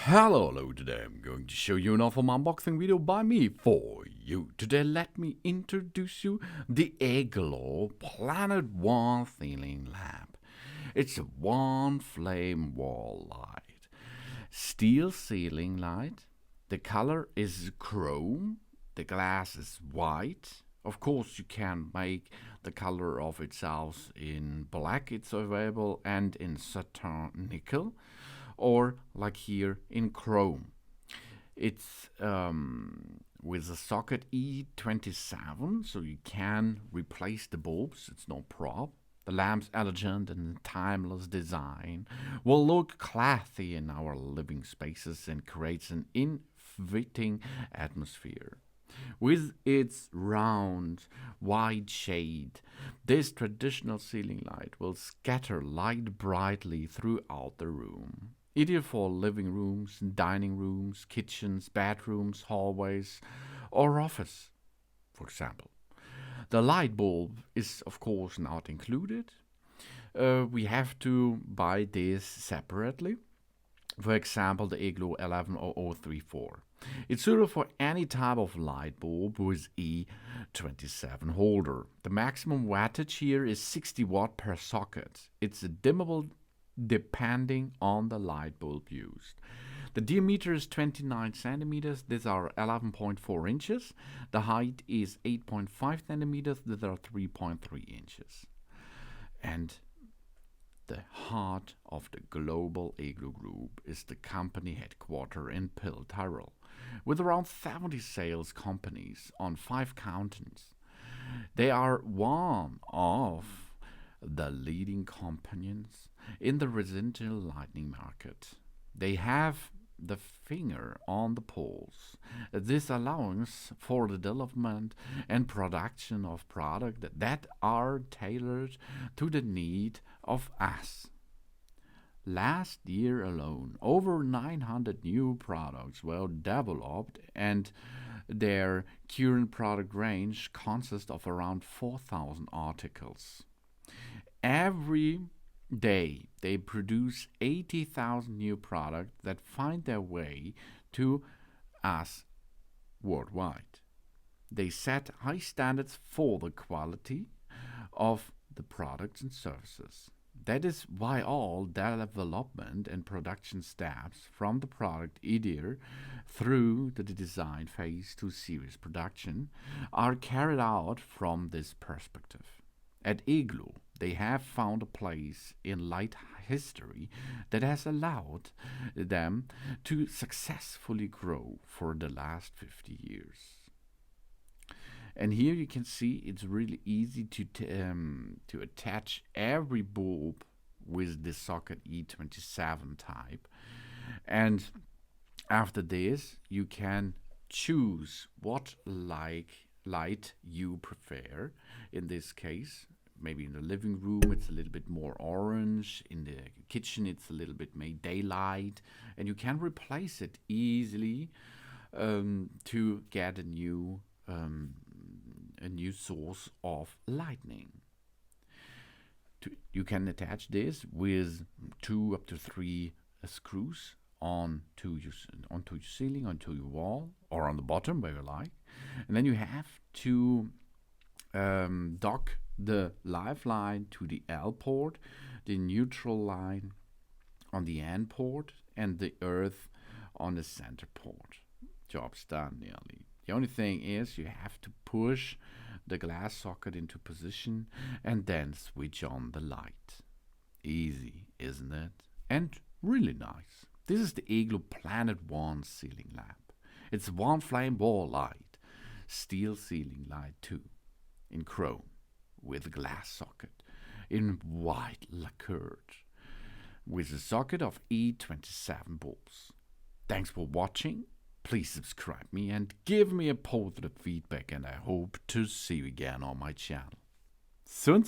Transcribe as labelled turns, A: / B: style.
A: Hello, today I'm going to show you an awesome unboxing video by me for you. Today let me introduce you the Eglo Planet wall ceiling lamp. It's a one flame wall light, steel ceiling light. The color is chrome, the glass is white. Of course you can make the color of itself in black, it's available, and in satin nickel, or like here in chrome. It's with a socket E27, so you can replace the bulbs, it's no problem. The lamp's elegant and timeless design will look classy in our living spaces and creates an inviting atmosphere. With its round, wide shade, this traditional ceiling light will scatter light brightly throughout the room. Ideal for living rooms, dining rooms, kitchens, bedrooms, hallways, or office, for example. The light bulb is, of course, not included. We have to buy this separately. For example, the Eglo 110034. It's suitable for any type of light bulb with E27 holder. The maximum wattage here is 60 watt per socket. It's a dimmable depending on the light bulb used. The diameter is 29 centimeters. These are 11.4 inches. The height is 8.5 centimeters. These are 3.3 inches. And the heart of the global Eglo Group is the company headquartered in Pill, Tyrol, with around 70 sales companies on 5 continents. They are one of the leading companies in the residential lighting market. They have the finger on the pulse. This allows for the development and production of products that are tailored to the need of us. Last year alone, over 900 new products were developed, and their current product range consists of around 4,000 articles. Every day they produce 80,000 new products that find their way to us worldwide. They set high standards for the quality of the products and services. That is why all development and production steps from the product idea through the design phase to series production are carried out from this perspective. At Eglo, they have found a place in light history that has allowed them to successfully grow for the last 50 years. And here you can see it's really easy to attach every bulb with the socket E27 type. And after this, you can choose what light you prefer. In this case, maybe in the living room it's a little bit more orange, in the kitchen it's a little bit made daylight, and you can replace it easily to get a new source of lighting. You can attach this with 2 up to 3 screws onto your ceiling, onto your wall, or on the bottom where you like, and then you have to dock the live line to the L port, the neutral line on the N port, and the earth on the center port. Job's done nearly. The only thing is you have to push the glass socket into position and then switch on the light. Easy, isn't it? And really nice. This is the Eglo Planet 1 ceiling lamp. It's one flame wall light, steel ceiling light too, in chrome, with glass socket, in white lacquered, with a socket of E27 bulbs. Thanks for watching. Please subscribe me and give me a positive feedback, and I hope to see you again on my channel. Soon.